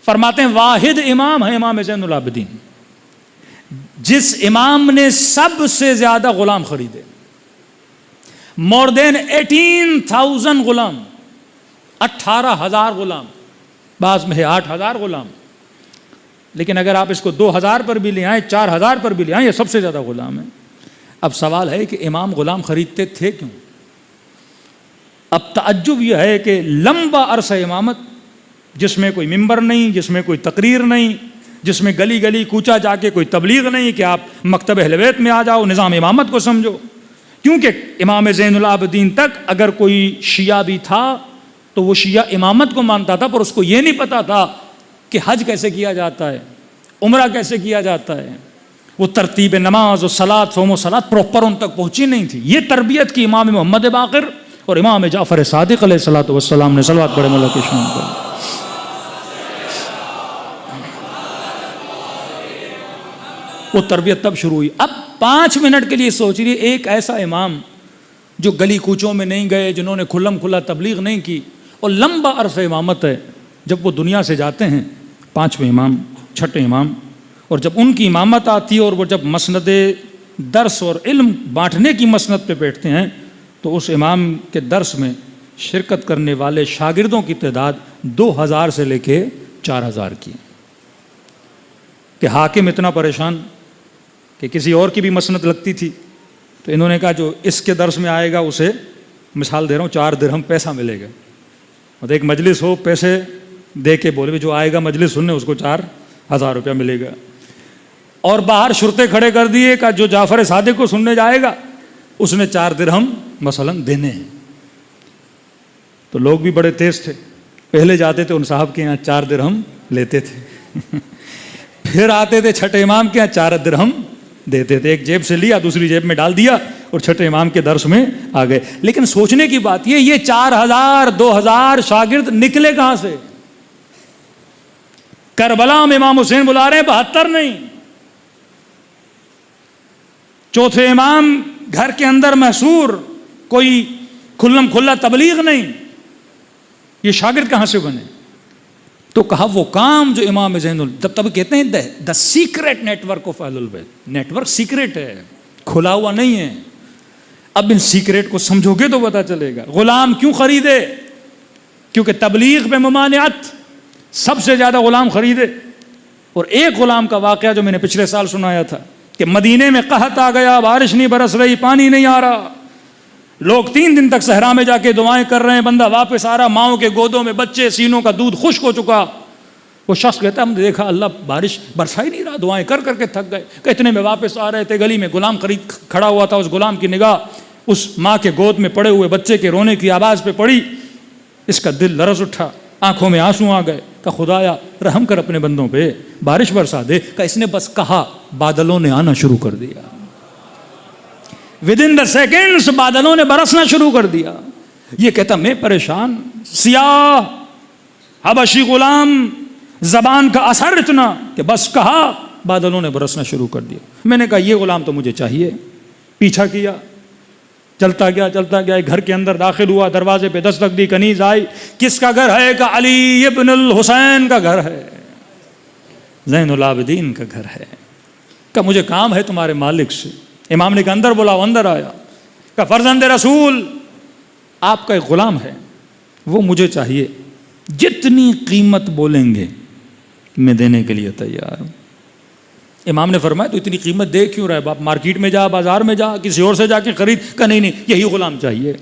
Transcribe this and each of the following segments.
فرماتے ہیں واحد امام ہے امام زین العابدین، جس امام نے سب سے زیادہ غلام خریدے، مور دین 18,000 غلام، 18,000 غلام، بعض میں ہے 8,000 غلام، لیکن اگر آپ اس کو 2,000 پر بھی لے آئیں، 4,000 پر بھی لے آئیں، یہ سب سے زیادہ غلام ہے۔ اب سوال ہے کہ امام غلام خریدتے تھے کیوں؟ اب تعجب یہ ہے کہ لمبا عرصہ امامت، جس میں کوئی ممبر نہیں، جس میں کوئی تقریر نہیں، جس میں گلی گلی کوچا جا کے کوئی تبلیغ نہیں کہ آپ مکتب اہل بیت میں آ جاؤ، نظام امامت کو سمجھو، کیونکہ امام زین العابدین تک اگر کوئی شیعہ بھی تھا تو وہ شیعہ امامت کو مانتا تھا، پر اس کو یہ نہیں پتا تھا کہ حج کیسے کیا جاتا ہے، عمرہ کیسے کیا جاتا ہے، وہ ترتیب نماز و صلاۃ، صوم و صلاۃ پراپر ان تک پہنچی نہیں تھی۔ یہ تربیت کی امام محمد باقر اور امام جعفر صادق علیہ الصلوۃ والسلام نے۔ صلوات پڑھیں مولا کے شان پر۔ وہ تربیت تب شروع ہوئی۔ اب 5 منٹ کے لیے سوچ رہی، ایک ایسا امام جو گلی کوچوں میں نہیں گئے، جنہوں نے کھلم کھلا تبلیغ نہیں کی، اور لمبا عرصہ امامت ہے، جب وہ دنیا سے جاتے ہیں 5ویں امام، 6ٹھے امام، اور جب ان کی امامت آتی ہے اور وہ جب مسند درس اور علم بانٹنے کی مسند پہ بیٹھتے ہیں تو اس امام کے درس میں شرکت کرنے والے شاگردوں کی تعداد 2,000 سے لے کے 4,000 کی، کہ حاکم اتنا پریشان کہ کسی اور کی بھی مسند لگتی تھی، تو انہوں نے کہا جو اس کے درس میں آئے گا اسے، مثال دے رہا ہوں، 4 درہم پیسہ ملے گا، اور ایک مجلس ہو، پیسے دے کے بولے جو آئے گا مجلس سننے اس کو 4,000 روپیہ ملے گا، اور باہر شرطے کھڑے کر دیے کہ جو جعفر صادق کو سننے جائے گا اس نے 4 درہم مثلا دینے ہیں۔ تو لوگ بھی بڑے تیز تھے، پہلے جاتے تھے ان صاحب کے یہاں 4 درہم لیتے تھے، پھر آتے تھے 6ٹھے امام کے یہاں 4 درہم دیتے تھے، ایک جیب سے لیا دوسری جیب میں ڈال دیا اور 6ٹھے امام کے درس میں آ گئے۔ لیکن سوچنے کی بات یہ 4,000 2,000 شاگرد نکلے کہاں سے؟ کربلا میں امام حسین بلا رہے ہیں، 72 نہیں، 4تھے امام گھر کے اندر محصور، کوئی کھلم کھلا تبلیغ نہیں، یہ شاگرد کہاں سے بنے؟ تو کہا وہ کام جو امام زین تب کہتے ہیں دا سیکرٹ نیٹ ورک آف اہل البیت، نیٹ ورک سیکرٹ ہے، کھلا ہوا نہیں ہے۔ اب ان سیکرٹ کو سمجھو گے تو پتا چلے گا۔ غلام کیوں خریدے؟ کیونکہ تبلیغ میں ممانعت، سب سے زیادہ غلام خریدے۔ اور ایک غلام کا واقعہ جو میں نے پچھلے سال سنایا تھا کہ مدینے میں قحط آ گیا، بارش نہیں برس رہی، پانی نہیں آ رہا، لوگ 3 دن تک صحرا میں جا کے دعائیں کر رہے ہیں، بندہ واپس آ رہا، ماؤں کے گودوں میں بچے، سینوں کا دودھ خشک ہو چکا۔ وہ شخص کہتا ہے ہم نے دیکھا اللہ بارش برسا ہی نہیں رہا، دعائیں کر کر کے تھک گئے، کہ اتنے میں واپس آ رہے تھے، گلی میں غلام خرید کھڑا ہوا تھا، اس غلام کی نگاہ اس ماں کے گود میں پڑے ہوئے بچے کے رونے کی آواز پہ پڑی، اس کا دل لرز اٹھا، آنکھوں میں آنسو آ گئے، کہ خدایا رحم کر اپنے بندوں پہ، بارش برسا دے۔ کہ اس نے بس کہا بادلوں نے آنا شروع کر دیا، ودن دا سیکنڈز بادلوں نے برسنا شروع کر دیا۔ یہ کہتا میں پریشان، سیاہ حبشی غلام، زبان کا اثر اتنا کہ بس کہا بادلوں نے برسنا شروع کر دیا۔ میں نے کہا یہ غلام تو مجھے چاہیے، پیچھا کیا، چلتا گیا، گھر کے اندر داخل ہوا، دروازے پہ دستک دی، کنیز آئی، کس کا گھر ہے؟ کہ علی ابن الحسین کا گھر ہے، زین العابدین کا گھر ہے۔ کہ مجھے کام ہے تمہارے مالک سے۔ امام نے کہا اندر بلاؤ، اندر آیا، کہ فرزند رسول آپ کا ایک غلام ہے، وہ مجھے چاہیے، جتنی قیمت بولیں گے میں دینے کے لیے تیار ہوں۔ امام نے فرمایا تو اتنی قیمت دے کیوں رہا ہے باپ؟ مارکیٹ میں جا، بازار میں جا، کسی اور سے جا کے خرید۔ کہ نہیں یہی غلام چاہیے۔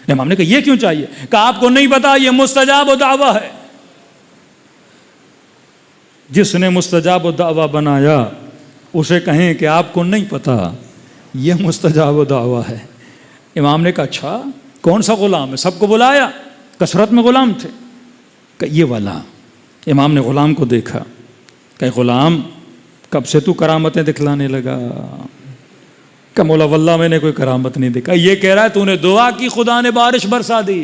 امام نے کہا یہ کیوں چاہیے؟ کہ آپ کو نہیں پتا یہ مستجاب الدعوہ ہے، جس نے مستجاب الدعوہ بنایا اسے کہیں کہ آپ کو نہیں پتا یہ مستجاب الدعوہ ہے۔ امام نے کہا اچھا کون سا غلام ہے؟ سب کو بلایا، کثرت میں غلام تھے، کہ یہ والا۔ امام نے غلام کو دیکھا، کہ غلام کب سے تو کرامتیں دکھلانے لگا؟ کہ مولا واللہ میں نے کوئی کرامت نہیں دیکھا۔ یہ کہہ رہا ہے تو نے دعا کی خدا نے بارش برسا دی۔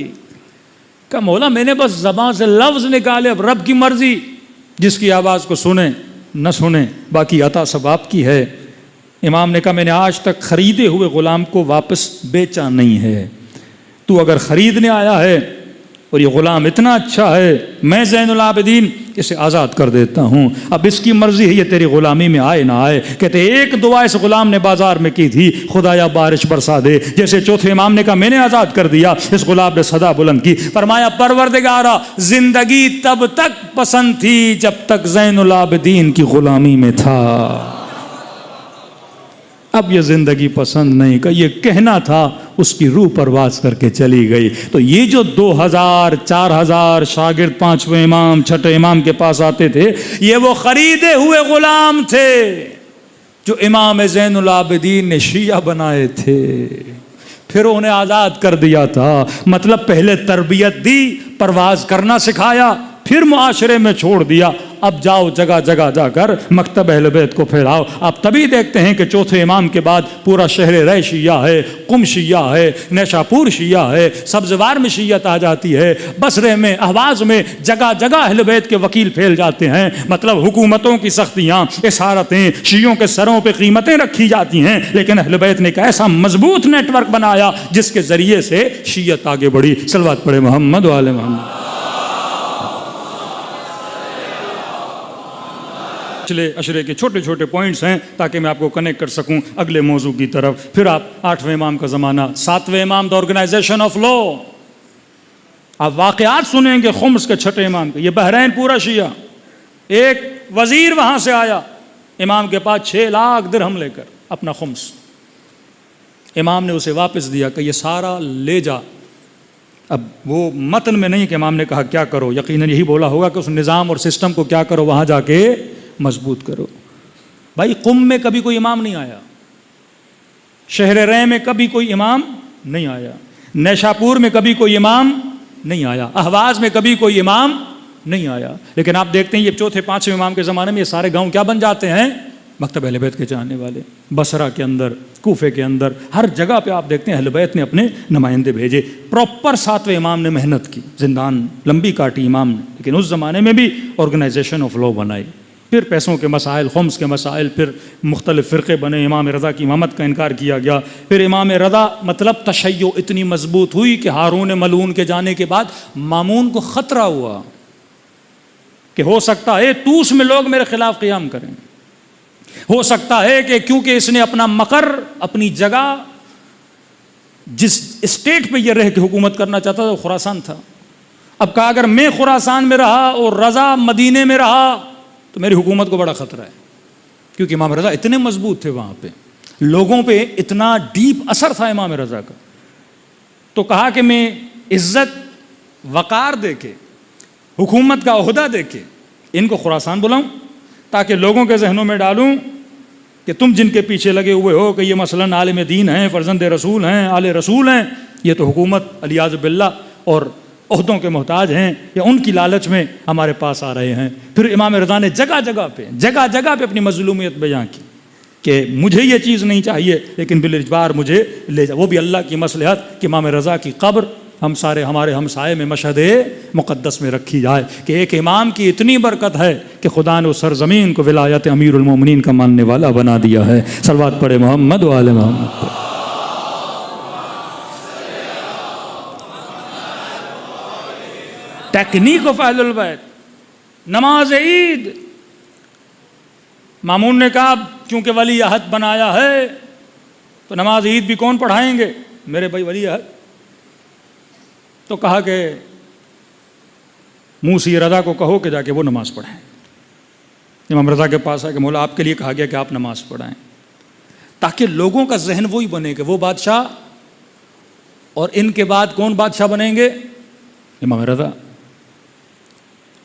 کہ مولا میں نے بس زبان سے لفظ نکالے، اب رب کی مرضی، جس کی آواز کو سنیں نہ سنیں باقی عطا سب آپ کی ہے۔ امام نے کہا میں نے آج تک خریدے ہوئے غلام کو واپس بیچا نہیں ہے، تو اگر خریدنے آیا ہے اور یہ غلام اتنا اچھا ہے، میں زین العابدین اسے آزاد کر دیتا ہوں، اب اس کی مرضی ہے یہ تیری غلامی میں آئے نہ آئے۔ کہتے ایک دعا اس غلام نے بازار میں کی تھی، خدایا بارش برسا دے۔ جیسے چوتھے امام نے کہا میں نے آزاد کر دیا، اس غلام نے صدا بلند کی، فرمایا پروردگارا زندگی تب تک پسند تھی جب تک زین العابدین کی غلامی میں تھا، اب یہ زندگی پسند نہیں، کہ یہ کہنا تھا اس کی روح پرواز کر کے چلی گئی۔ تو یہ جو 2000 4000 شاگرد 5ویں امام 6 امام کے پاس آتے تھے، یہ وہ خریدے ہوئے غلام تھے جو امام زین العابدین نے شیعہ بنائے تھے، پھر انہیں آزاد کر دیا تھا۔ مطلب پہلے تربیت دی، پرواز کرنا سکھایا، پھر معاشرے میں چھوڑ دیا، اب جاؤ جگہ جگہ جا کر مکتب اہل بیت کو پھیلاؤ۔ آپ تبھی دیکھتے ہیں کہ چوتھے امام کے بعد پورا شہر رے شیعہ ہے، قم شیعہ ہے، نیشاپور شیعہ ہے، سبزوار میں شیعت آ جاتی ہے، بصرے میں، اہواز میں، جگہ جگہ اہل بیت کے وکیل پھیل جاتے ہیں۔ مطلب حکومتوں کی سختیاں، اسارتیں، شیعوں کے سروں پہ قیمتیں رکھی جاتی ہیں، لیکن اہل بیت نے ایک ایسا مضبوط نیٹ ورک بنایا جس کے ذریعے سے شیعت آگے بڑھی۔ صلوات پڑھے محمد و آل محمد۔ پچھلے اشرے کے چھوٹے چھوٹے پوائنٹس ہیں تاکہ میں آپ کو کنیکٹ کر سکوں اگلے موضوع کی طرف۔ پھر آپ 8ویں امام کا زمانہ، 7ویں امام دا آرگنائزیشن آف لا۔ آپ واقعات سنیں گے خمس کے 6 امام کے، یہ بحرین پورا شیعہ، ایک وزیر وہاں سے آیا امام کے پاس 6 لاکھ درہم لے کر اپنا خمس، امام نے اسے واپس دیا کہ یہ سارا لے جا۔ اب وہ متن میں نہیں کہ امام نے کہا کیا کرو، یقیناً یہی بولا ہوگا کہ اس نظام اور سسٹم کو کیا کرو، وہاں جا کے مضبوط کرو۔ بھائی قم میں کبھی کوئی امام نہیں آیا، شہر رے میں کبھی کوئی امام نہیں آیا، نیشاپور میں کبھی کوئی امام نہیں آیا، اہواز میں کبھی کوئی امام نہیں آیا، لیکن آپ دیکھتے ہیں یہ چوتھے 5ویں امام کے زمانے میں یہ سارے گاؤں کیا بن جاتے ہیں؟ مکتب اہل بیت کے چاہنے والے۔ بصرہ کے اندر، کوفے کے اندر، ہر جگہ پہ آپ دیکھتے ہیں اہل بیت نے اپنے نمائندے بھیجے۔ پراپر 7ویں امام نے محنت کی، زندان لمبی کاٹی امام نے، لیکن اس زمانے میں بھی آرگنائزیشن آف لا بنائی۔ پھر پیسوں کے مسائل، خمس کے مسائل، پھر مختلف فرقے بنے، امام رضا کی امامت کا انکار کیا گیا۔ پھر امام رضا مطلب تشیع اتنی مضبوط ہوئی کہ ہارون ملعون کے جانے کے بعد مامون کو خطرہ ہوا کہ ہو سکتا ہے طوس میں لوگ میرے خلاف قیام کریں، ہو سکتا ہے کہ کیونکہ اس نے اپنا مقر، اپنی جگہ، جس اسٹیٹ پہ یہ رہ کے حکومت کرنا چاہتا تھا وہ خراسان تھا۔ اب کہا اگر میں خراسان میں رہا اور رضا مدینے میں رہا تو میری حکومت کو بڑا خطرہ ہے، کیونکہ امام رضا اتنے مضبوط تھے، وہاں پہ لوگوں پہ اتنا ڈیپ اثر تھا امام رضا کا۔ تو کہا کہ میں عزت وقار دے کے، حکومت کا عہدہ دے کے ان کو خراسان بلاؤں، تاکہ لوگوں کے ذہنوں میں ڈالوں کہ تم جن کے پیچھے لگے ہوئے ہو کہ یہ مثلاً عالم دین ہیں، فرزند رسول ہیں، آل رسول ہیں، یہ تو حکومت علیاذ باللہ اور عہدوں کے محتاج ہیں، یا ان کی لالچ میں ہمارے پاس آ رہے ہیں۔ پھر امام رضا نے جگہ جگہ پہ اپنی مظلومیت بیان کی کہ مجھے یہ چیز نہیں چاہیے لیکن بالاجبار مجھے لے جا، وہ بھی اللہ کی مصلحت کہ امام رضا کی قبر ہم سارے ہمارے ہمسائے میں مشہد مقدس میں رکھی جائے، کہ ایک امام کی اتنی برکت ہے کہ خدا نے اس سرزمین کو ولایت امیر المومنین کا ماننے والا بنا دیا ہے۔ صلوات پڑھے محمد و آل محمد پر۔ ٹیکنیک آف اہل البیت، نماز عید، مامون نے کہا چونکہ ولی عہد بنایا ہے تو نماز عید بھی کون پڑھائیں گے؟ میرے بھائی ولی عہد۔ تو کہا کہ موسی رضا کو کہو کہ جا کے وہ نماز پڑھائیں۔ امام رضا کے پاس آئے کہ مولا آپ کے لیے کہا گیا کہ آپ نماز پڑھائیں، تاکہ لوگوں کا ذہن وہی بنے کہ وہ بادشاہ، اور ان کے بعد کون بادشاہ بنیں گے؟ امام رضا۔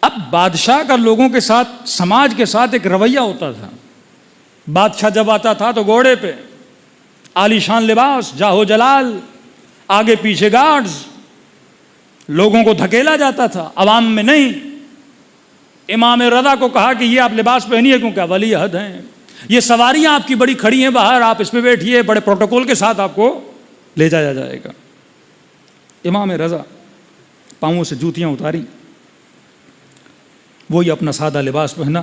اب بادشاہ کا لوگوں کے ساتھ، سماج کے ساتھ ایک رویہ ہوتا تھا۔ بادشاہ جب آتا تھا تو گھوڑے پہ، عالی شان لباس، جاہو جلال، آگے پیچھے گارڈز، لوگوں کو دھکیلا جاتا تھا، عوام میں نہیں۔ امام رضا کو کہا کہ یہ آپ لباس پہنیے کیونکہ ولی عہد ہیں، یہ سواریاں آپ کی بڑی کھڑی ہیں باہر، آپ اس پہ بیٹھیے، بڑے پروٹوکول کے ساتھ آپ کو لے جایا جائے گا۔ امام رضا پاؤں سے جوتیاں اتاری، وہی اپنا سادہ لباس پہنا،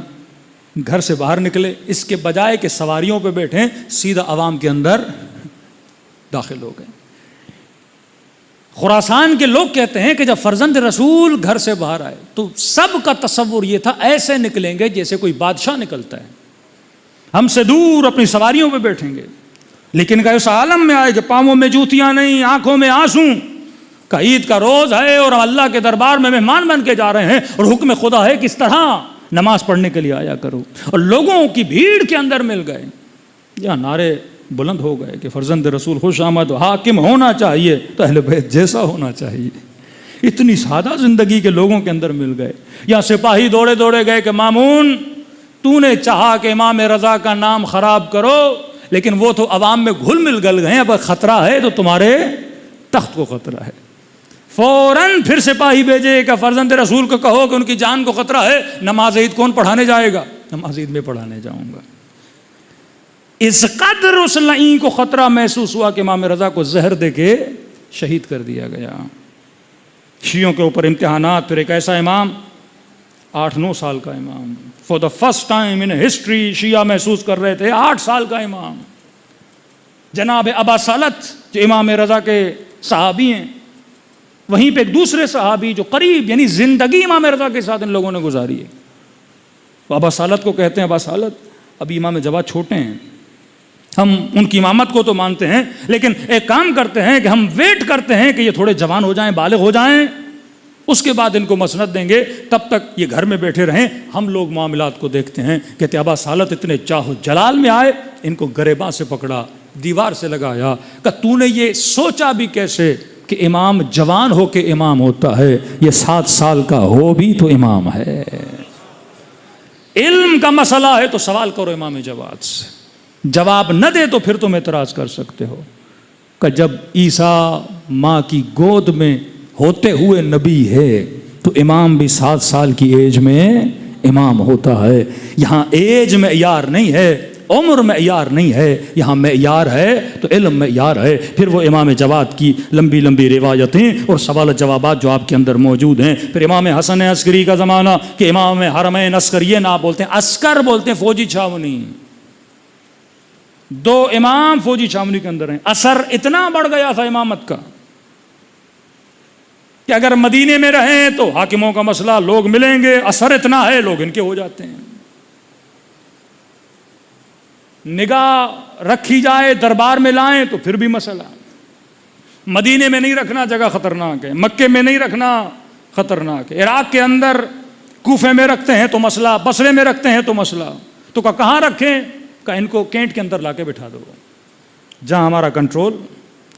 گھر سے باہر نکلے، اس کے بجائے کہ سواریوں پہ بیٹھیں سیدھا عوام کے اندر داخل ہو گئے۔ خراسان کے لوگ کہتے ہیں کہ جب فرزند رسول گھر سے باہر آئے تو سب کا تصور یہ تھا ایسے نکلیں گے جیسے کوئی بادشاہ نکلتا ہے، ہم سے دور اپنی سواریوں پہ بیٹھیں گے، لیکن کہ اس عالم میں آئے کہ پاؤں میں جوتیاں نہیں، آنکھوں میں آنسو، کہ عید کا روز ہے اور اللہ کے دربار میں مہمان بن کے جا رہے ہیں اور حکم خدا ہے کس طرح نماز پڑھنے کے لیے آیا کرو، اور لوگوں کی بھیڑ کے اندر مل گئے، جہاں نعرے بلند ہو گئے کہ فرزند رسول خوش آمد، حاکم ہونا چاہیے تو اہل بیت جیسا ہونا چاہیے۔ اتنی سادہ زندگی کے لوگوں کے اندر مل گئے۔ یا سپاہی دوڑے دوڑے گئے کہ مامون تو نے چاہا کہ امام رضا کا نام خراب کرو، لیکن وہ تو عوام میں گھل مل گل گئے، اب خطرہ ہے تو تمہارے تخت کو خطرہ ہے۔ فوراً پھر سپاہی بھیجے کہ فرزند رسول کو کہو کہ ان کی جان کو خطرہ ہے، نماز عید کون پڑھانے جائے گا؟ نماز عید میں پڑھانے جاؤں گا۔ اس قدر اس لعین کو خطرہ محسوس ہوا کہ امام رضا کو زہر دے کے شہید کر دیا گیا۔ شیعوں کے اوپر امتحانات، پھر ایک ایسا امام 8-9 سال کا امام، for the first time in history شیعہ محسوس کر رہے تھے 8 سال کا امام، جناب ابا سالت جو امام رضا کے صحابی ہیں، وہیں پہ ایک دوسرے صحابی جو قریب یعنی زندگی امام رضا کے ساتھ ان لوگوں نے گزاری ہے، ابا سالت کو کہتے ہیں ابا سالت ابھی امام جواد چھوٹے ہیں، ہم ان کی امامت کو تو مانتے ہیں لیکن ایک کام کرتے ہیں کہ ہم ویٹ کرتے ہیں کہ یہ تھوڑے جوان ہو جائیں، بالغ ہو جائیں، اس کے بعد ان کو مسند دیں گے، تب تک یہ گھر میں بیٹھے رہیں، ہم لوگ معاملات کو دیکھتے ہیں۔ کہتے ابا سالت اتنے چاہو جلال میں آئے، ان کو گریباں سے پکڑا، دیوار سے لگایا، کہ تو نے یہ سوچا بھی کیسے کہ امام جوان ہو کے امام ہوتا ہے، یہ 7 سال کا ہو بھی تو امام ہے۔ علم کا مسئلہ ہے تو سوال کرو امام جواد سے، جواب نہ دے تو پھر تم اعتراض کر سکتے ہو کہ جب عیسیٰ ماں کی گود میں ہوتے ہوئے نبی ہے تو امام بھی 7 سال کی ایج میں امام ہوتا ہے۔ یہاں ایج معیار نہیں ہے، عمر معیار نہیں ہے، یہاں معیار ہے تو علم معیار ہے۔ پھر وہ امام جواد کی لمبی لمبی روایتیں اور سوال جوابات جو آپ کے اندر موجود ہیں۔ پھر امام حسن عسکری کا زمانہ کہ امام حرمین عسکر، یہ نہ بولتے ہیں عسکر، بولتے ہیں فوجی چھاونی، 2 امام فوجی چھاونی کے اندر ہیں۔ اثر اتنا بڑھ گیا تھا امامت کا کہ اگر مدینے میں رہیں تو حاکموں کا مسئلہ لوگ ملیں گے، اثر اتنا ہے لوگ ان کے ہو جاتے ہیں۔ نگاہ رکھی جائے دربار میں لائیں تو پھر بھی مسئلہ، مدینے میں نہیں رکھنا جگہ خطرناک ہے، مکے میں نہیں رکھنا خطرناک ہے، عراق کے اندر کوفے میں رکھتے ہیں تو مسئلہ، بصرے میں رکھتے ہیں تو مسئلہ، تو کہاں رکھیں؟ کہ ان کو کینٹ کے اندر لا کے بٹھا دو، جہاں ہمارا کنٹرول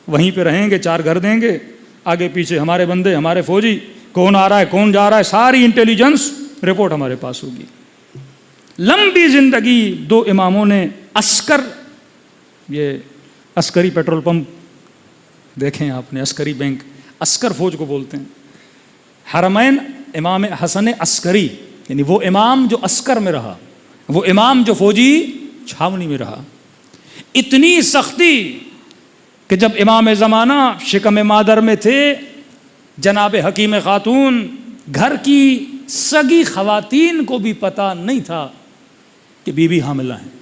وہیں پہ رہیں گے، 4 گھر دیں گے، آگے پیچھے ہمارے بندے، ہمارے فوجی، کون آ رہا ہے کون جا رہا ہے ساری انٹیلیجنس رپورٹ ہمارے پاس ہوگی۔ لمبی زندگی 2 اماموں نے عسکر، یہ عسکری پیٹرول پمپ دیکھیں آپ نے، عسکری بینک، عسکر فوج کو بولتے ہیں۔ حرمین امام حسن عسکری یعنی وہ امام جو عسکر میں رہا، وہ امام جو فوجی چھاونی میں رہا۔ اتنی سختی کہ جب امام زمانہ شکم مادر میں تھے، جناب حکیم خاتون، گھر کی سگی خواتین کو بھی پتہ نہیں تھا کہ بی بی حاملہ ہیں،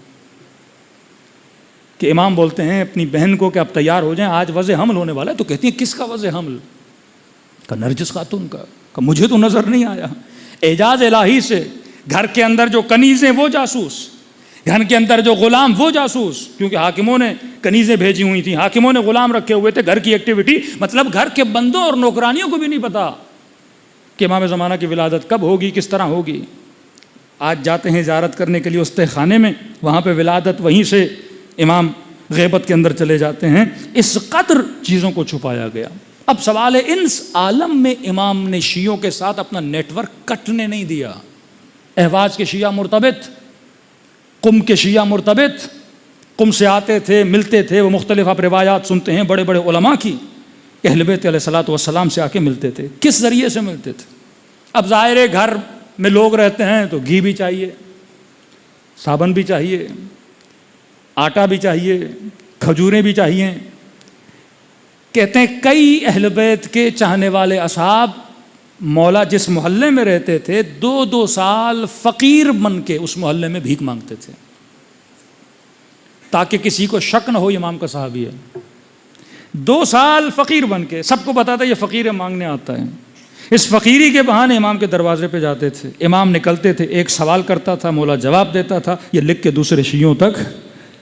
کہ امام بولتے ہیں اپنی بہن کو کہ اب تیار ہو جائیں، آج وضع حمل ہونے والا ہے۔ تو کہتی ہیں کس کا وضع حمل؟ کہ نرجس خاتون کا۔ کہ مجھے تو نظر نہیں آیا۔ اعجاز الہی سے گھر کے اندر جو کنیزیں وہ جاسوس، گھر کے اندر جو غلام وہ جاسوس، کیونکہ حاکموں نے کنیزیں بھیجی ہوئی تھیں، حاکموں نے غلام رکھے ہوئے تھے، گھر کی ایکٹیویٹی، مطلب گھر کے بندوں اور نوکرانیوں کو بھی نہیں پتا کہ امام زمانہ کی ولادت کب ہوگی، کس طرح ہوگی۔ آج جاتے ہیں زیارت کرنے کے لیے استہ خانے میں، وہاں پہ ولادت، وہیں سے امام غیبت کے اندر چلے جاتے ہیں۔ اس قدر چیزوں کو چھپایا گیا۔ اب سوال ہے، اس عالم میں امام نے شیعوں کے ساتھ اپنا نیٹ ورک کٹنے نہیں دیا۔ اہواز کے شیعہ مرتبط، قم کے شیعہ مرتبط، قم سے آتے تھے، ملتے تھے، وہ مختلف آپ روایات سنتے ہیں بڑے بڑے علماء کی، اہل بیت علیہ الصلوۃ والسلام سے آ کے ملتے تھے۔ کس ذریعے سے ملتے تھے؟ اب ظاہر ہے گھر میں لوگ رہتے ہیں تو گھی بھی چاہیے، صابن بھی چاہیے، آٹا بھی چاہیے، کھجوریں بھی چاہیے۔ کہتے ہیں کئی اہل بیت کے چاہنے والے اصحاب مولا جس محلے میں رہتے تھے 2 سال فقیر بن کے اس محلے میں بھیک مانگتے تھے تاکہ کسی کو شک نہ ہو امام کا صحابی ہے۔ 2 سال فقیر بن کے، سب کو پتا تھا یہ فقیر ہے، مانگنے آتا ہے، اس فقیری کے بہانے امام کے دروازے پہ جاتے تھے، امام نکلتے تھے، ایک سوال کرتا تھا، مولا جواب دیتا تھا، یہ لکھ کے دوسرے شیعوں تک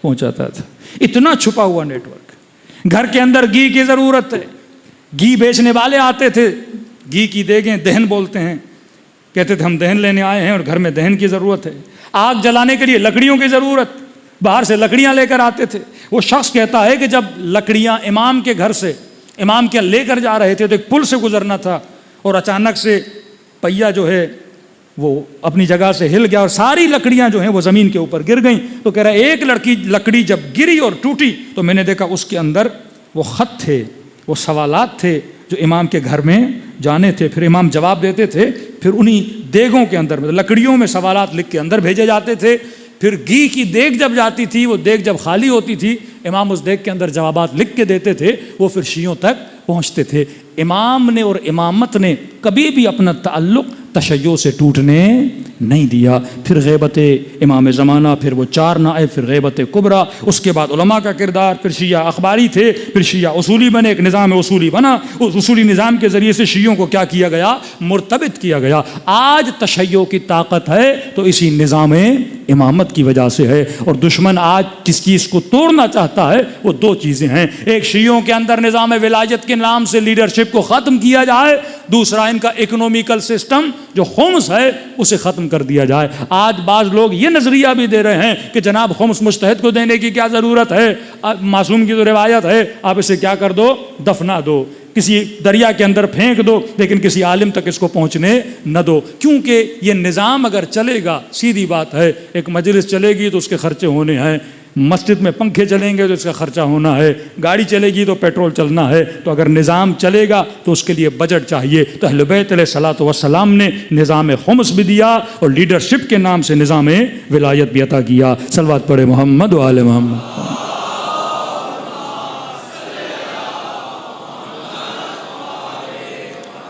پہنچاتا تھا۔ اتنا چھپا ہوا نیٹ ورک۔ گھر کے اندر گھی کی ضرورت ہے، گھی بیچنے والے آتے تھے، گھی کی دیگیں، دہن بولتے ہیں، کہتے تھے ہم دہن لینے آئے ہیں اور گھر میں دہن کی ضرورت ہے۔ آگ جلانے کے لیے لکڑیوں کی ضرورت، باہر سے لکڑیاں لے کر آتے تھے۔ وہ شخص کہتا ہے کہ جب لکڑیاں امام کے گھر سے امام کے لے کر جا رہے تھے تو ایک پل سے گزرنا تھا اور اچانک سے پہیا جو ہے وہ اپنی جگہ سے ہل گیا اور ساری لکڑیاں جو ہیں وہ زمین کے اوپر گر گئیں۔ تو کہہ رہا ہے ایک لکڑی جب گری اور ٹوٹی تو میں نے دیکھا اس کے اندر وہ خط تھے، وہ سوالات تھے جو امام کے گھر میں جانے تھے، پھر امام جواب دیتے تھے، پھر انہی دیگوں کے اندر لکڑیوں میں سوالات لکھ کے اندر بھیجے جاتے تھے، پھر گھی کی دیگ جب جاتی تھی، وہ دیگ جب خالی ہوتی تھی، امام اس دیگ کے اندر جوابات لکھ کے دیتے تھے، وہ پھر شیعوں تک پہنچتے تھے۔ امام نے اور امامت نے کبھی بھی اپنا تعلق تشیع سے ٹوٹنے نہیں دیا۔ پھر غیبت امام زمانہ، پھر وہ 4 نائب، پھر غیبت کبریٰ، اس کے بعد علماء کا کردار، پھر شیعہ اخباری تھے، پھر شیعہ اصولی بنے، ایک نظام اصولی بنا، اس اصولی نظام کے ذریعے سے شیعوں کو کیا کیا گیا؟ مرتبط کیا گیا۔ آج تشیع کی طاقت ہے تو اسی نظام امامت کی وجہ سے ہے، اور دشمن آج کس چیز کو توڑنا چاہتا ہے؟ وہ 2 چیزیں ہیں، ایک شیعوں کے اندر نظام ولایت کے نام سے لیڈرشپ کو ختم کیا جائے، دوسرا ان کا اکنومیکل سسٹم جو خمس ہے اسے ختم کر دیا جائے۔ آج بعض لوگ یہ نظریہ بھی دے رہے ہیں کہ جناب خمس مجتہد کو دینے کی کیا ضرورت ہے، معصوم کی تو روایت ہے، آپ اسے کیا کر دو؟ دفنا دو، کسی دریا کے اندر پھینک دو، لیکن کسی عالم تک اس کو پہنچنے نہ دو، کیونکہ یہ نظام اگر چلے گا، سیدھی بات ہے، ایک مجلس چلے گی تو اس کے خرچے ہونے ہیں، مسجد میں پنکھے چلیں گے تو اس کا خرچہ ہونا ہے، گاڑی چلے گی تو پیٹرول چلنا ہے، تو اگر نظام چلے گا تو اس کے لیے بجٹ چاہیے۔ تو اہل بیت علیہ الصلوۃ والسلام نے نظام خمس بھی دیا اور لیڈرشپ کے نام سے نظام ولایت بھی عطا کیا۔ صلوات پڑھے محمد و آل محمد۔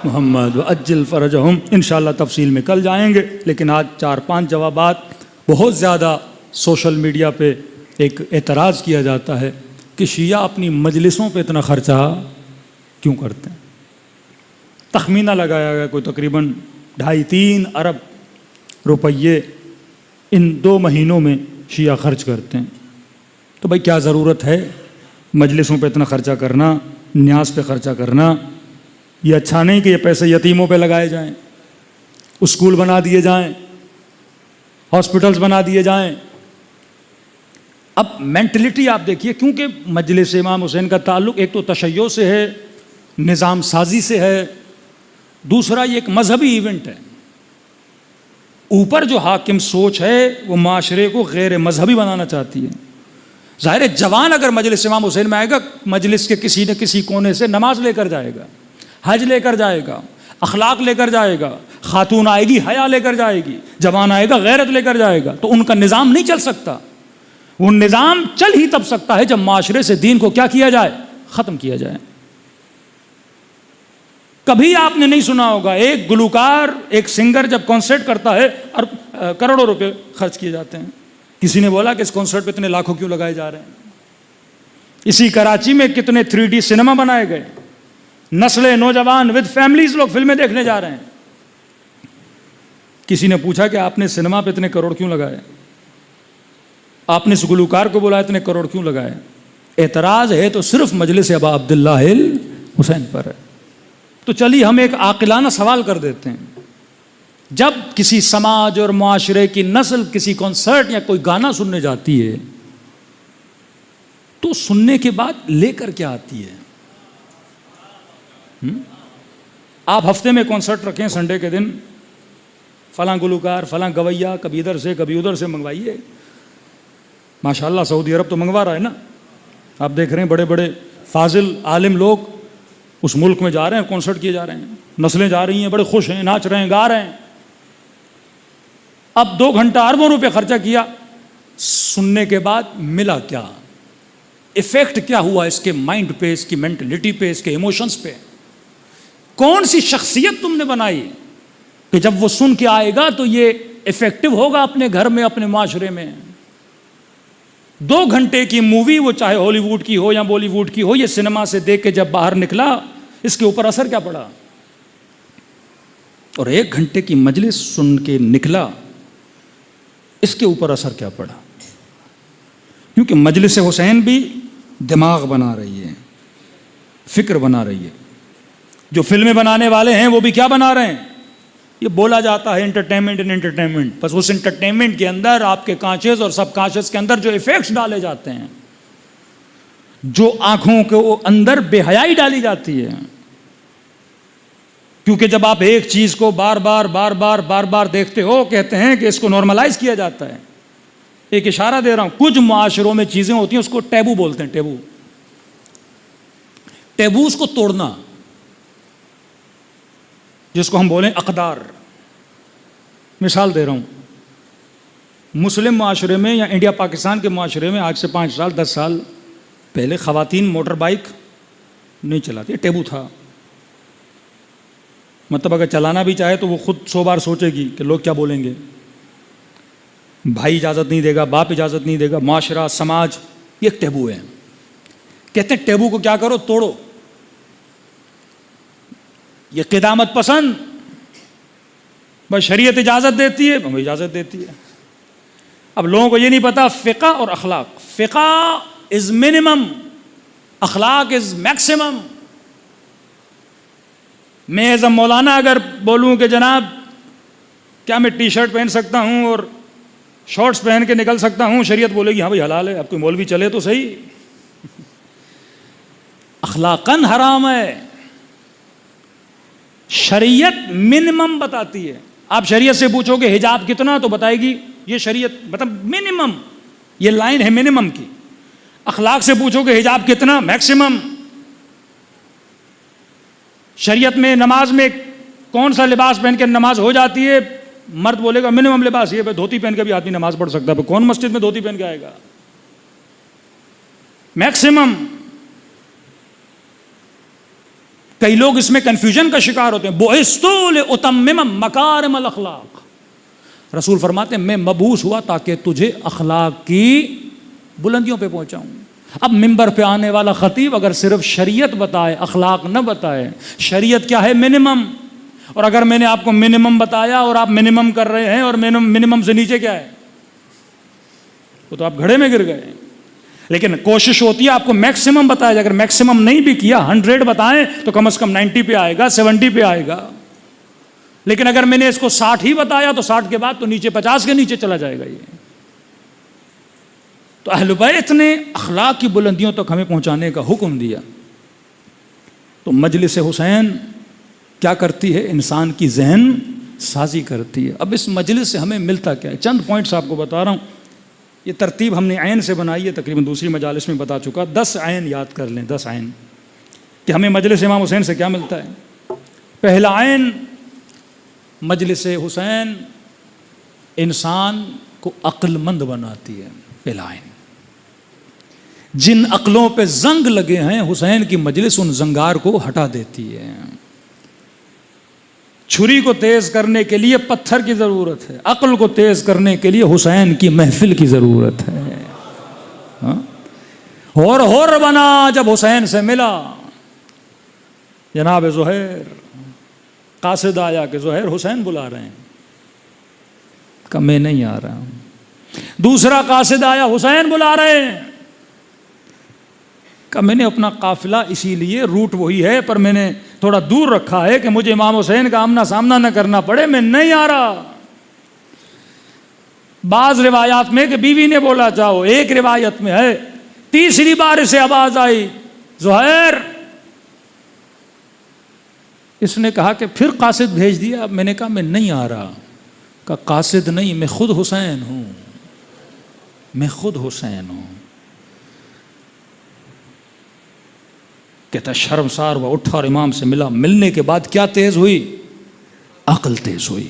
محمد وعجل فرجہم۔ انشاءاللہ تفصیل میں کل جائیں گے، لیکن آج 4-5 جوابات۔ بہت زیادہ سوشل میڈیا پہ ایک اعتراض کیا جاتا ہے کہ شیعہ اپنی مجلسوں پہ اتنا خرچہ کیوں کرتے ہیں؟ تخمینہ لگایا گیا کوئی تقریباً 2.5-3 ارب روپیے ان 2 مہینوں میں شیعہ خرچ کرتے ہیں۔ تو بھائی کیا ضرورت ہے مجلسوں پہ اتنا خرچہ کرنا، نیاز پہ خرچہ کرنا؟ یہ اچھا نہیں کہ یہ پیسے یتیموں پہ لگائے جائیں، اسکول بنا دیے جائیں، ہاسپٹلز بنا دیے جائیں۔ اب مینٹلٹی آپ دیکھیے، کیونکہ مجلس امام حسین کا تعلق ایک تو تشیع سے ہے، نظام سازی سے ہے، دوسرا یہ ایک مذہبی ایونٹ ہے۔ اوپر جو حاکم سوچ ہے وہ معاشرے کو غیر مذہبی بنانا چاہتی ہے۔ ظاہر ہے جوان اگر مجلس امام حسین میں آئے گا، مجلس کے کسی نہ کسی کونے سے نماز لے کر جائے گا، حج لے کر جائے گا، اخلاق لے کر جائے گا، خاتون آئے گی حیا لے کر جائے گی، جوان آئے گا غیرت لے کر جائے گا، تو ان کا نظام نہیں چل سکتا۔ وہ نظام چل ہی تب سکتا ہے جب معاشرے سے دین کو کیا کیا جائے؟ ختم کیا جائے۔ کبھی آپ نے نہیں سنا ہوگا ایک گلوکار، ایک سنگر جب کنسرٹ کرتا ہے اور کروڑوں روپے خرچ کیے جاتے ہیں، کسی نے بولا کہ اس کنسرٹ پہ اتنے لاکھوں کیوں لگائے جا رہے ہیں؟ اسی کراچی میں کتنے 3D سنیما بنائے گئے، نسلیں نوجوان ود فیملیز لوگ فلمیں دیکھنے جا رہے ہیں۔ کسی نے پوچھا کہ آپ نے سنیما پہ اتنے کروڑ کیوں لگائے؟ آپ نے اس گلوکار کو بولا اتنے کروڑ کیوں لگائے؟ اعتراض ہے تو صرف مجلس ابا عبداللہ حسین پر ہے۔ تو چلیے ہم ایک عاقلانہ سوال کر دیتے ہیں، جب کسی سماج اور معاشرے کی نسل کسی کنسرٹ یا کوئی گانا سننے جاتی ہے تو سننے کے بعد لے کر کیا آتی ہے؟ آپ ہفتے میں کنسرٹ رکھیں، سنڈے کے دن فلاں گلوکار، فلاں گویا، کبھی ادھر سے کبھی ادھر سے منگوائیے۔ ماشاءاللہ سعودی عرب تو منگوا رہا ہے نا، آپ دیکھ رہے ہیں بڑے بڑے فاضل عالم لوگ اس ملک میں جا رہے ہیں، کنسرٹ کیے جا رہے ہیں، نسلیں جا رہی ہیں، بڑے خوش ہیں، ناچ رہے ہیں، گا رہے ہیں۔ اب 2 گھنٹہ اربوں روپے خرچہ کیا، سننے کے بعد ملا کیا؟ ایفیکٹ کیا ہوا اس کے مائنڈ پہ، اس کی مینٹلٹی پہ، اس کے ایموشنز پہ؟ کون سی شخصیت تم نے بنائی کہ جب وہ سن کے آئے گا تو یہ افیکٹو ہوگا اپنے گھر میں، اپنے معاشرے میں؟ 2 گھنٹے کی مووی، وہ چاہے ہالی ووڈ کی ہو یا بالی ووڈ کی ہو، یہ سنیما سے دیکھ کے جب باہر نکلا اس کے اوپر اثر کیا پڑا؟ اور 1 گھنٹے کی مجلس سن کے نکلا، اس کے اوپر اثر کیا پڑا؟ کیونکہ مجلس حسین بھی دماغ بنا رہی ہے، فکر بنا رہی ہے. جو فلمیں بنانے والے ہیں وہ بھی کیا بنا رہے ہیں؟ یہ بولا جاتا ہے انٹرٹینمنٹ، بس اس انٹرٹینمنٹ کے اندر آپ کے کانشیس اور سب کانشیس کے اندر جو ایفیکٹس ڈالے جاتے ہیں، جو آنکھوں کے اندر بے حیائی ڈالی جاتی ہے. کیونکہ جب آپ ایک چیز کو بار بار دیکھتے ہو، کہتے ہیں کہ اس کو نارملائز کیا جاتا ہے. ایک اشارہ دے رہا ہوں، کچھ معاشروں میں چیزیں ہوتی ہیں اس کو ٹیبو بولتے ہیں. ٹیبوز کو توڑنا، جس کو ہم بولیں اقدار. مثال دے رہا ہوں، مسلم معاشرے میں یا انڈیا پاکستان کے معاشرے میں آج سے 5 سال 10 سال پہلے خواتین موٹر بائک نہیں چلاتی، ٹیبو تھا. مطلب اگر چلانا بھی چاہے تو وہ خود 100 بار سوچے گی کہ لوگ کیا بولیں گے، بھائی اجازت نہیں دے گا، باپ اجازت نہیں دے گا، معاشرہ، سماج. یہ ایک ٹیبو ہے. کہتے ہیں ٹیبو کو کیا کرو؟ توڑو. یہ قدامت پسند، بس شریعت اجازت دیتی ہے، ہمیں اجازت دیتی ہے. اب لوگوں کو یہ نہیں پتا فقہ اور اخلاق. فقہ از منیمم، اخلاق از میکسیمم. میں ایز اے مولانا اگر بولوں کہ جناب کیا میں ٹی شرٹ پہن سکتا ہوں اور شارٹس پہن کے نکل سکتا ہوں، شریعت بولے گی ہاں بھائی حلال ہے. اب کوئی مولوی چلے تو صحیح. اخلاقاً حرام ہے. شریعت منیمم بتاتی ہے. آپ شریعت سے پوچھو کہ حجاب کتنا تو بتائے گی یہ شریعت، مطلب منیمم، یہ لائن ہے منیمم کی. اخلاق سے پوچھو کہ حجاب کتنا، میکسیمم. شریعت میں نماز میں کون سا لباس پہن کے نماز ہو جاتی ہے؟ مرد بولے گا منیمم لباس یہ، دھوتی پہن کے بھی آدمی نماز پڑھ سکتا ہے. کون مسجد میں دھوتی پہن کے آئے گا؟ میکسیمم. کئی لوگ اس میں کنفیوژن کا شکار ہوتے ہیں. بعثت لاتمم مکارم الاخلاق. رسول فرماتے ہیں میں مبعوث ہوا تاکہ تجھے اخلاق کی بلندیوں پہ پہنچاؤں. اب ممبر پہ آنے والا خطیب اگر صرف شریعت بتائے، اخلاق نہ بتائے، شریعت کیا ہے؟ منیمم. اور اگر میں نے آپ کو منیمم بتایا اور آپ منیمم کر رہے ہیں اور منیمم سے نیچے کیا ہے، وہ تو آپ گھڑے میں گر گئے. لیکن کوشش ہوتی ہے آپ کو میکسیمم بتایا جائے. اگر میکسیمم نہیں بھی کیا، 100 بتائیں تو کم از کم 90 پہ آئے گا، 70 پہ آئے گا. لیکن اگر میں نے اس کو 60 ہی بتایا تو 60 کے بعد تو نیچے 50 کے نیچے چلا جائے گا. یہ تو اہل بیت نے اخلاق کی بلندیوں تک ہمیں پہنچانے کا حکم دیا. تو مجلس حسین کیا کرتی ہے؟ انسان کی ذہن سازی کرتی ہے. اب اس مجلس سے ہمیں ملتا کیا ہے؟ چند پوائنٹس آپ کو بتا رہا ہوں. یہ ترتیب ہم نے عین سے بنائی ہے، تقریباً دوسری مجالس میں بتا چکا. 10 عین یاد کر لیں، 10 عین کہ ہمیں مجلس امام حسین سے کیا ملتا ہے. پہلا عین، مجلس حسین انسان کو عقل مند بناتی ہے. پہلا عین. جن عقلوں پہ زنگ لگے ہیں حسین کی مجلس ان زنگار کو ہٹا دیتی ہے. چھری کو تیز کرنے کے لیے پتھر کی ضرورت ہے، عقل کو تیز کرنے کے لیے حسین کی محفل کی ضرورت ہے. ہور بنا جب حسین سے ملا. جناب زہیر قاصد آیا کہ زہیر حسین بلا رہے ہیں. کہ میں نہیں آ رہا ہوں. دوسرا قاصد آیا، حسین بلا رہے ہیں. کہ میں نے اپنا قافلہ اسی لیے روٹ وہی ہے پر میں نے تھوڑا دور رکھا ہے کہ مجھے امام حسین کا آمنا سامنا نہ کرنا پڑے، میں نہیں آ رہا. بعض روایات میں کہ بیوی نے بولا جاؤ، ایک روایت میں ہے تیسری بار اسے آواز آئی زہیر. اس نے کہا کہ پھر قاصد بھیج دیا. میں نے کہا میں نہیں آ رہا. کہ قاصد نہیں، میں خود حسین ہوں، میں خود حسین ہوں. کہتا شرمسار وہ اٹھا اور امام سے ملا. ملنے کے بعد کیا تیز ہوئی؟ عقل تیز ہوئی.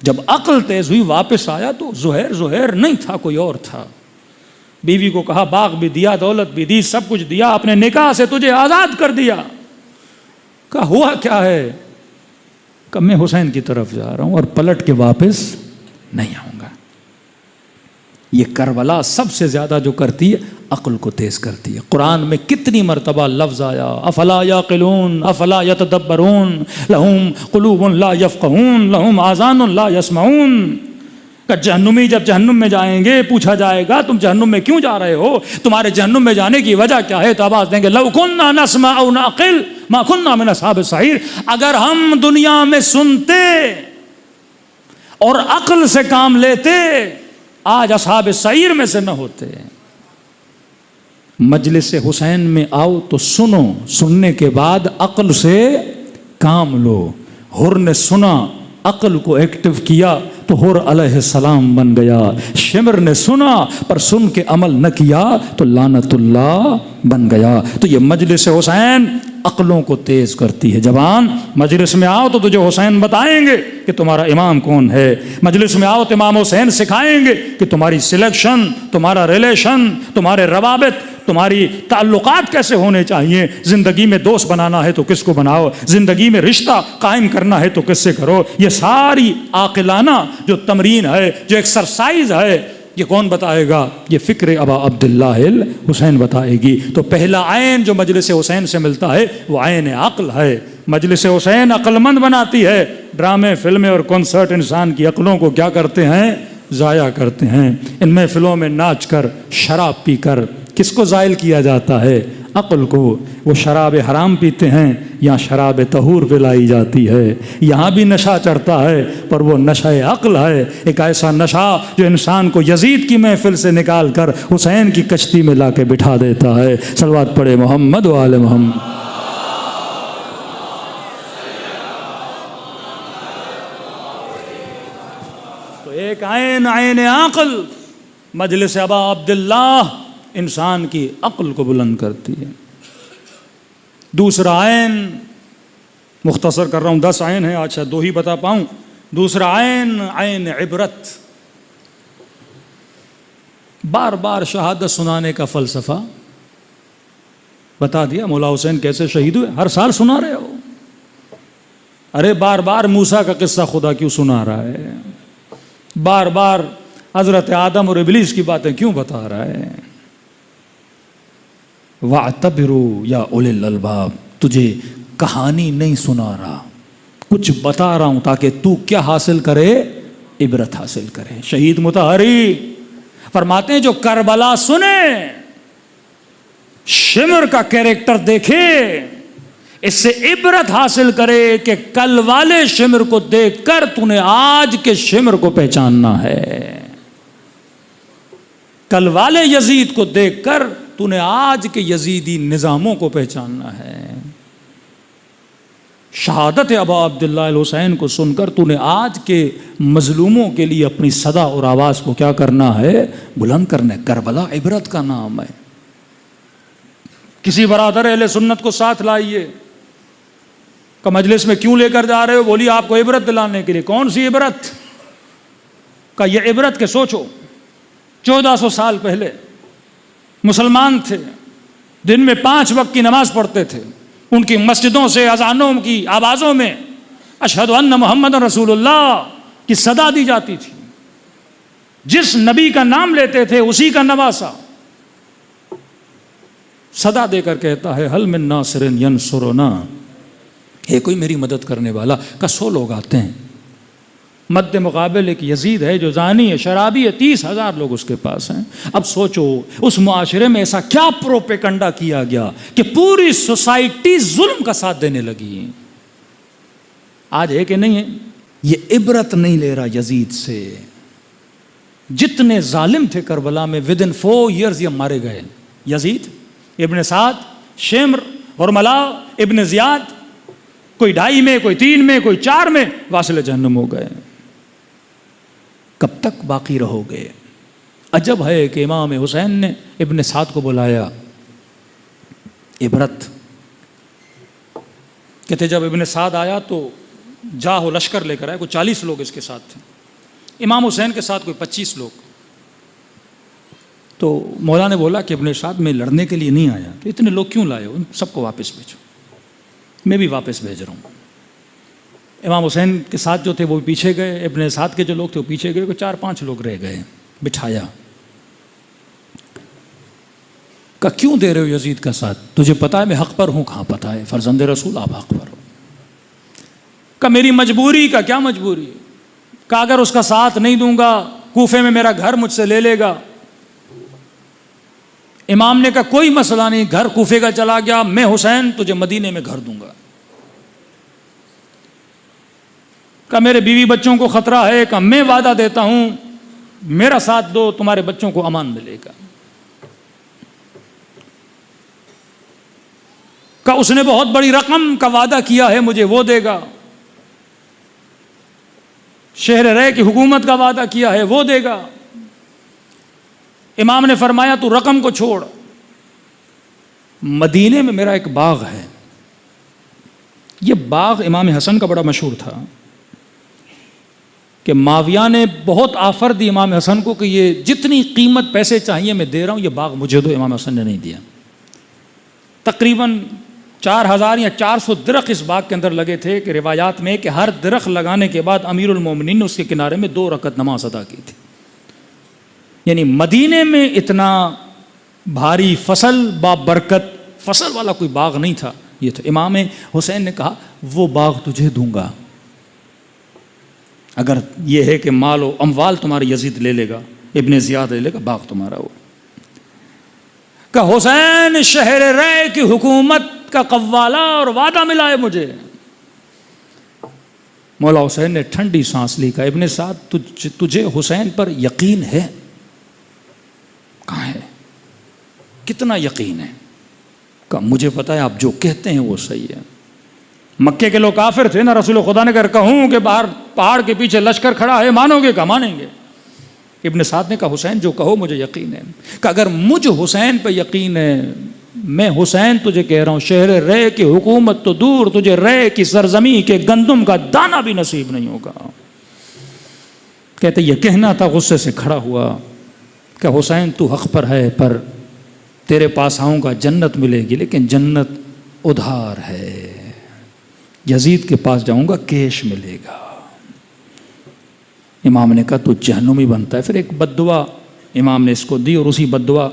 جب عقل تیز ہوئی واپس آیا تو زہیر نہیں تھا، کوئی اور تھا. بیوی کو کہا باغ بھی دیا، دولت بھی دی، سب کچھ دیا، اپنے نکاح سے تجھے آزاد کر دیا. کہا ہوا کیا ہے؟ کہ میں حسین کی طرف جا رہا ہوں اور پلٹ کے واپس نہیں آؤں گا. یہ کربلا سب سے زیادہ جو کرتی ہے عقل کو تیز کرتی ہے. قرآن میں کتنی مرتبہ لفظ آیا افلا یعقلون افلا یتدبرون لہم قلوب لا یفقہون لہم آذان لا یسمعون. کہ جہنمی جب جہنم میں جائیں گے پوچھا جائے گا تم جہنم میں کیوں جا رہے ہو, تمہارے جہنم میں جانے کی وجہ کیا ہے؟ تو آواز دیں گے لو کننا نسمع او نعقل ما کننا من اصحاب السعیر. اگر ہم دنیا میں سنتے اور عقل سے کام لیتے آج اصحاب السعیر میں سے نہ ہوتے. مجلس حسین میں آؤ تو سنو, سننے کے بعد عقل سے کام لو. حر نے سنا عقل کو ایکٹیو کیا تو حر علیہ السلام بن گیا. شمر نے سنا پر سن کے عمل نہ کیا تو لعنت اللہ بن گیا. تو یہ مجلس حسین عقلوں کو تیز کرتی ہے. جوان مجلس میں آؤ تو تجھے حسین بتائیں گے کہ تمہارا امام کون ہے. مجلس میں آؤ تو امام حسین سکھائیں گے کہ تمہاری سلیکشن, تمہارا ریلیشن, تمہارے روابط, تمہاری تعلقات کیسے ہونے چاہیے. زندگی میں دوست بنانا ہے تو کس کو بناؤ, زندگی میں رشتہ قائم کرنا ہے تو کس سے کرو. یہ ساری عاقلانہ جو تمرین ہے, جو ایکسرسائز ہے, یہ کون بتائے گا؟ یہ فکر ابا عبداللہ الحسین بتائے گی. تو پہلا عین جو مجلس حسین سے ملتا ہے وہ عین عقل ہے. مجلس حسین عقل مند بناتی ہے. ڈرامے, فلمیں اور کنسرٹ انسان کی عقلوں کو کیا کرتے ہیں؟ ضائع کرتے ہیں. ان محفلوں میں ناچ کر, شراب پی کر کس کو زائل کیا جاتا ہے؟ عقل کو. وہ شراب حرام پیتے ہیں یا شراب طہور پلائی جاتی ہے. یہاں بھی نشہ چڑھتا ہے پر وہ نشہ عقل ہے. ایک ایسا نشہ جو انسان کو یزید کی محفل سے نکال کر حسین کی کشتی میں لا کے بٹھا دیتا ہے. صلوات پڑھے محمد و آل محمد. تو ایک عین عقل مجلس ابا عبداللہ انسان کی عقل کو بلند کرتی ہے. دوسرا عین, مختصر کر رہا ہوں, 10 عین ہیں, آج شاید 2 ہی بتا پاؤں. دوسرا عین عبرت. بار بار شہادت سنانے کا فلسفہ بتا دیا. مولا حسین کیسے شہید ہوئے ہر سال سنا رہے ہو. ارے بار بار موسیٰ کا قصہ خدا کیوں سنا رہا ہے؟ بار بار حضرت آدم اور ابلیس کی باتیں کیوں بتا رہا ہے؟ وَاعْتَبِرُوا یا اولي الالباب. تجھے کہانی نہیں سنا رہا, کچھ بتا رہا ہوں تاکہ تو کیا حاصل کرے؟ عبرت حاصل کرے. شہید مطہری فرماتے ہیں جو کربلا سنے, شمر کا کیریکٹر دیکھے, اس سے عبرت حاصل کرے کہ کل والے شمر کو دیکھ کر تو نے آج کے شمر کو پہچاننا ہے. کل والے یزید کو دیکھ کر تو نے آج کے یزیدی نظاموں کو پہچاننا ہے. شہادت ابا عبداللہ الحسین کو سن کر تو نے آج کے مظلوموں کے لیے اپنی صدا اور آواز کو کیا کرنا ہے؟ بلند کرنا ہے. کربلا عبرت کا نام ہے. کسی برادر اہل سنت کو ساتھ لائیے کہ مجلس میں کیوں لے کر جا رہے ہو؟ بولی آپ کو عبرت دلانے کے لیے. کون سی عبرت؟ کہ یہ عبرت کے سوچو 1400 سال پہلے مسلمان تھے, دن میں 5 وقت کی نماز پڑھتے تھے. ان کی مسجدوں سے اذانوں کی آوازوں میں اشہد ان محمد رسول اللہ کی صدا دی جاتی تھی. جس نبی کا نام لیتے تھے اسی کا نواسا صدا دے کر کہتا ہے حل من ناصر ینصرنا, ہے کوئی میری مدد کرنے والا. کا 100 لوگ آتے ہیں. مد مقابل ایک یزید ہے جو زانی ہے, شرابی ہے, 30,000 لوگ اس کے پاس ہیں. اب سوچو اس معاشرے میں ایسا کیا پروپیگنڈا کیا گیا کہ پوری سوسائٹی ظلم کا ساتھ دینے لگی. آج ہے کہ نہیں ہے؟ یہ عبرت نہیں لے رہا یزید سے. جتنے ظالم تھے کربلا میں ودن 4 ایئرز یہ مارے گئے. یزید, ابن سعد, شمر, حرملا, ابن زیاد, کوئی 2.5 میں, کوئی 3 میں, کوئی 4 میں واصل جہنم ہو گئے. کب تک باقی رہو گے؟ عجب ہے کہ امام حسین نے ابن سعد کو بلایا. عبرت کہتے جب ابن سعد آیا تو جاہ و لشکر لے کر آئے. کوئی 40 لوگ اس کے ساتھ تھے. امام حسین کے ساتھ کوئی 25 لوگ. تو مولا نے بولا کہ ابن سعد میں لڑنے کے لیے نہیں آیا, تو اتنے لوگ کیوں لائے ہو؟ ان سب کو واپس بھیجو. میں بھی واپس بھیج رہا ہوں. امام حسین کے ساتھ جو تھے وہ پیچھے گئے, ابن سعد کے جو لوگ تھے وہ پیچھے گئے. کوئی 4-5 لوگ رہ گئے. بٹھایا, کہ کیوں دے رہے ہو یزید کا ساتھ؟ تجھے پتا ہے میں حق پر ہوں؟ کہاں پتا ہے، فرزند رسول آپ حق پر ہو۔ کہ میری مجبوری، کا کیا مجبوری؟ کہ اگر اس کا ساتھ نہیں دوں گا کوفے میں میرا گھر مجھ سے لے لے گا۔ امام نے کہا کوئی مسئلہ نہیں، گھر کوفے کا چلا گیا، میں حسین تجھے مدینے میں گھر دوں گا۔ کہ میرے بیوی بچوں کو خطرہ ہے، کہ میں وعدہ دیتا ہوں میرا ساتھ دو تمہارے بچوں کو امان ملے گا۔ کہ اس نے بہت بڑی رقم کا وعدہ کیا ہے مجھے، وہ دے گا۔ شہر رے کی حکومت کا وعدہ کیا ہے، وہ دے گا۔ امام نے فرمایا تو رقم کو چھوڑ، مدینے میں میرا ایک باغ ہے۔ یہ باغ امام حسن کا بڑا مشہور تھا کہ معاویہ نے بہت آفر دی امام حسن کو کہ یہ جتنی قیمت پیسے چاہیے میں دے رہا ہوں، یہ باغ مجھے دو۔ امام حسن نے نہیں دیا۔ تقریباً 4000 یا 400 درخت اس باغ کے اندر لگے تھے، کہ روایات میں کہ ہر درخت لگانے کے بعد امیر المومنین نے اس کے کنارے میں 2 رکعت نماز ادا کی تھی۔ یعنی مدینے میں اتنا بھاری فصل بابرکت فصل والا کوئی باغ نہیں تھا، یہ تو امام حسین نے کہا وہ باغ تجھے دوں گا اگر یہ ہے کہ مال و اموال تمہارے یزید لے لے گا، ابن زیاد لے لے گا، باغ تمہارا ہو۔ کہ حسین شہر رے کی حکومت کا قوالہ اور وعدہ ملا ہے مجھے۔ مولا حسین نے ٹھنڈی سانس لی، کہا ابن سعد تجھے حسین پر یقین ہے؟ کہاں ہے؟ کتنا یقین ہے؟ کہ مجھے پتا ہے آپ جو کہتے ہیں وہ صحیح ہے۔ مکے کے لوگ کافر تھے نا، رسول خدا نے اگر کہوں کہ باہر پہاڑ کے پیچھے لشکر کھڑا ہے مانو گے؟ کہ مانیں گے۔ ابن سعد نے کہا حسین جو کہو مجھے یقین ہے۔ کہ اگر مجھ حسین پہ یقین ہے، میں حسین تجھے کہہ رہا ہوں شہر رے کی حکومت تو دور، تجھے رے کی سرزمین کے گندم کا دانہ بھی نصیب نہیں ہوگا۔ کہتے یہ کہنا تھا، غصے سے کھڑا ہوا کہ حسین تو حق پر ہے، پر تیرے پاس آؤں گا جنت ملے گی، لیکن جنت ادھار ہے، یزید کے پاس جاؤں گا کیش ملے گا۔ امام نے کہا تو جہنمی بنتا ہے۔ پھر ایک بددعا امام نے اس کو دی، اور اسی بددعا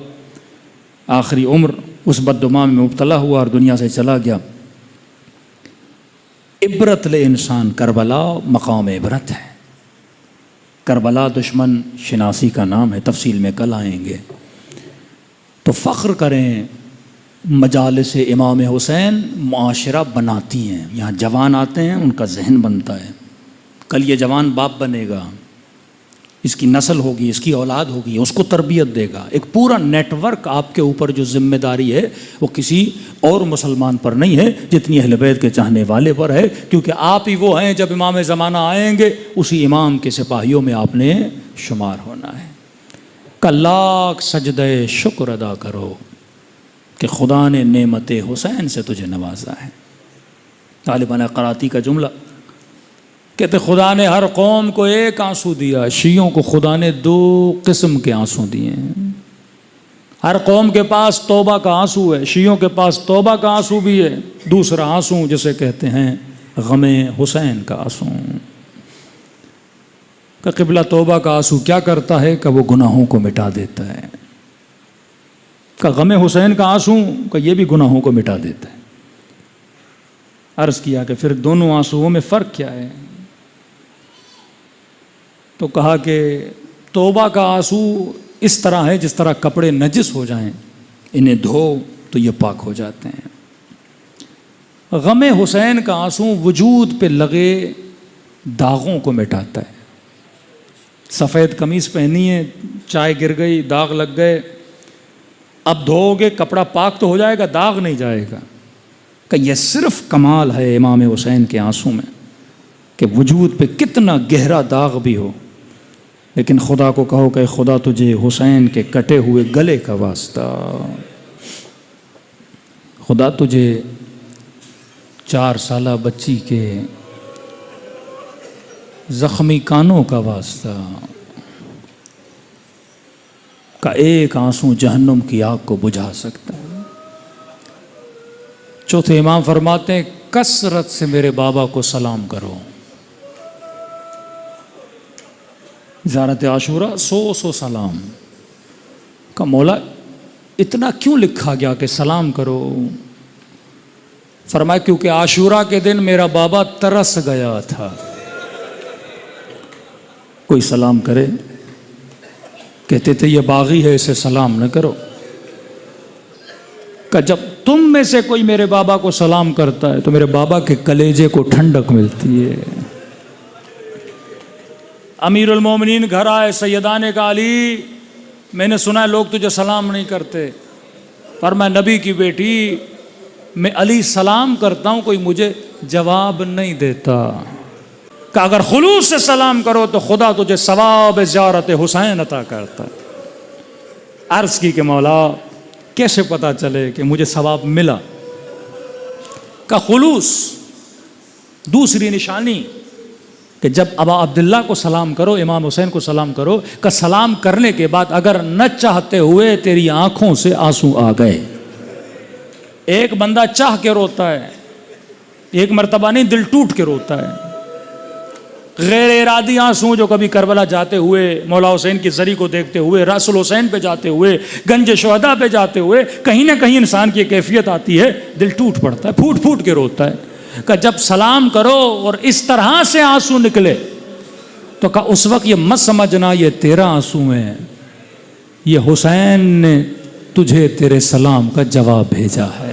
آخری عمر اس بددعا میں مبتلا ہوا اور دنیا سے چلا گیا۔ عبرت لے انسان، کربلا مقام عبرت ہے۔ کربلا دشمن شناسی کا نام ہے، تفصیل میں کل آئیں گے۔ تو فخر کریں، مجالس امام حسین معاشرہ بناتی ہیں۔ یہاں جوان آتے ہیں، ان کا ذہن بنتا ہے، کل یہ جوان باپ بنے گا، اس کی نسل ہوگی، اس کی اولاد ہوگی، اس کو تربیت دے گا۔ ایک پورا نیٹ ورک آپ کے اوپر جو ذمہ داری ہے وہ کسی اور مسلمان پر نہیں ہے جتنی اہل بیت کے چاہنے والے پر ہے، کیونکہ آپ ہی وہ ہیں جب امام زمانہ آئیں گے اسی امام کے سپاہیوں میں آپ نے شمار ہونا ہے۔ کہ لاکھ سجدہ شکر ادا کرو کہ خدا نے نعمت حسین سے تجھے نوازا ہے۔ طالبان قراتی کا جملہ کہتے خدا نے ہر قوم کو ایک آنسو دیا، شیعوں کو خدا نے 2 قسم کے آنسو دیے ہیں۔ ہر قوم کے پاس توبہ کا آنسو ہے، شیعوں کے پاس توبہ کا آنسو بھی ہے، دوسرا آنسو جسے کہتے ہیں غم حسین کا آنسو۔ کہ قبلہ توبہ کا آنسو کیا کرتا ہے؟ کہ وہ گناہوں کو مٹا دیتا ہے۔ کہ غم حسین کا آنسو کہ یہ بھی گناہوں کو مٹا دیتا ہے۔ عرض کیا کہ پھر دونوں آنسوؤں میں فرق کیا ہے؟ تو کہا کہ توبہ کا آنسو اس طرح ہے جس طرح کپڑے نجس ہو جائیں، انہیں دھو تو یہ پاک ہو جاتے ہیں۔ غم حسین کا آنسو وجود پہ لگے داغوں کو مٹاتا ہے۔ سفید قمیص پہنی ہے، چائے گر گئی، داغ لگ گئے، اب دھو گے کپڑا پاک تو ہو جائے گا، داغ نہیں جائے گا۔ کہ یہ صرف کمال ہے امام حسین کے آنسو میں کہ وجود پہ کتنا گہرا داغ بھی ہو، لیکن خدا کو کہو کہ خدا تجھے حسین کے کٹے ہوئے گلے کا واسطہ، خدا تجھے 4 سالہ بچی کے زخمی کانوں کا واسطہ، کا ایک آنسو جہنم کی آگ کو بجھا سکتا ہے۔ چوتھے امام فرماتے ہیں کثرت سے میرے بابا کو سلام کرو۔ زیارت عاشورہ 100 سلام۔ کا مولا اتنا کیوں لکھا گیا کہ سلام کرو؟ فرمایا کیونکہ عاشورہ کے دن میرا بابا ترس گیا تھا. کوئی سلام کرے؟ کہتے تھے یہ باغی ہے اسے سلام نہ کرو. کہ جب تم میں سے کوئی میرے بابا کو سلام کرتا ہے تو میرے بابا کے کلیجے کو ٹھنڈک ملتی ہے. امیر المومنین گھر آئے، سیدان کا علی میں نے سنا ہے لوگ تجھے سلام نہیں کرتے. فرمایا نبی کی بیٹی میں علی سلام کرتا ہوں کوئی مجھے جواب نہیں دیتا. کہ اگر خلوص سے سلام کرو تو خدا تجھے ثواب زیارت حسین عطا کرتا ہے. عرض کی کہ مولا کیسے پتا چلے کہ مجھے ثواب ملا؟ کا خلوص. دوسری نشانی کہ جب ابا عبداللہ کو سلام کرو، امام حسین کو سلام کرو، کا سلام کرنے کے بعد اگر نہ چاہتے ہوئے تیری آنکھوں سے آنسو آ گئے. ایک بندہ چاہ کے روتا ہے، ایک مرتبہ نہیں دل ٹوٹ کے روتا ہے. غیر ارادی آنسو جو کبھی کربلا جاتے ہوئے، مولا حسین کی زری کو دیکھتے ہوئے، راس الحسین پہ جاتے ہوئے، گنج شہداء پہ جاتے ہوئے، کہیں نہ کہیں انسان کی کیفیت آتی ہے، دل ٹوٹ پڑتا ہے، پھوٹ پھوٹ کے روتا ہے. کہ جب سلام کرو اور اس طرح سے آنسو نکلے تو کہ اس وقت یہ مت سمجھنا یہ تیرا آنسو ہے، یہ حسین نے تجھے تیرے سلام کا جواب بھیجا ہے.